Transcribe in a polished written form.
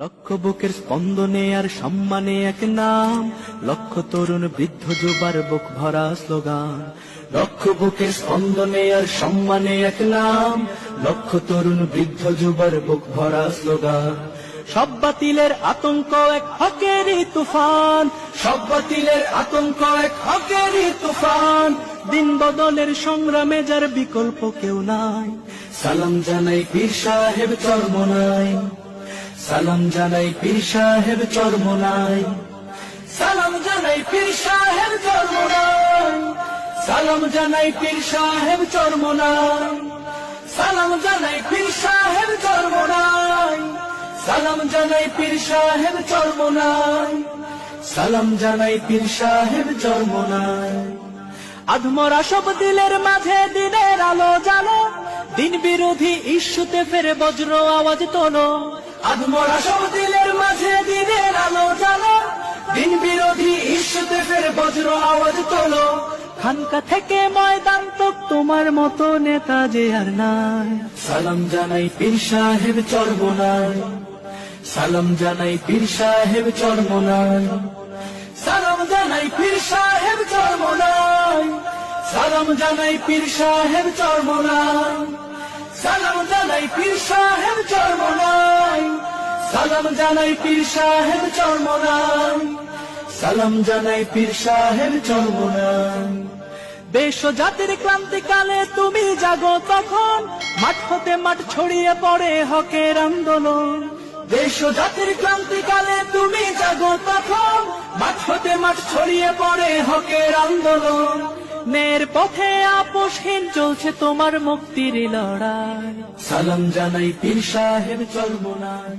লক্ষ বুকের স্পন্দনে আর সম্মানে এক নাম, লক্ষ তরুণ বৃদ্ধ যুবার বুক ভরা স্লোগান। লক্ষ বুকের স্পন্দনে আর সম্মানে এক নাম, লক্ষ তরুণ বৃদ্ধ যুবার বুক ভরা স্লোগান। সব বাতিলের আতঙ্ক এক হকেরই তুফান, সব বাতিলের আতঙ্ক এক হকেরই তুফান। দিন বদলের সংগ্রামে যার বিকল্প কেউ নাই, সালাম জানাই পীর সাহেব চরমোনাই। সালাম জানাই পীর সাহেব চরমোনাই, সালাম জানাই পীর সাহেব চরমোনাই। সালাম জানাই পীর সাহেব চরমোনাই, সালাম জানাই পীর সাহেব চরমোনাই। সালাম জানাই পীর সাহেব চরমোনাই, সালাম জানাই পীর সাহেব চরমোনাই। আধমরা সব দিলের মাঝে দিনের আলো জ্বালো, দিন বিরোধী ইস্যুতে ফেরে বজ্র আওয়াজ তোলো। আধমরা সব দিলের মাঝে দিনের আলো জ্বালো, দিন বিরোধী ইস্যুতে ফেরে বজ্র আওয়াজ তোলো। খানকা থেকে ময়দান তক তোমার মতো নেতা যে আর নাই, সালাম জানাই পীর সাহেব চরমোনাই। সালাম জানাই পীর সাহেব চরমোনাই, সালাম জানাই পীর সাহেব চরমোনাই। সালাম জানাই পীর সাহেব চরমোনাই, সালাম জানাই পীর সাহেব চরমোনাই। সালাম জানাই পীর সাহেব চরমোনাই, সালাম জানাই পীর সাহেব চরমোনাই। দেশ ও জাতির ক্রান্তিকালে তুমি জাগো তখন, মাঠ হতে মাঠ ছড়িয়ে পড়ে হকের আন্দোলন। দেশ ও জাতির ক্রান্তিকালে তুমি জাগো তখন, মাঠ হতে মাঠ ছড়িয়ে পড়ে হকের আন্দোলন। ন্যায়ের পথে আপোষহীন চলছে তোমার মুক্তির লড়াই, সালাম জানাই পীর সাহেব চরমোনাই।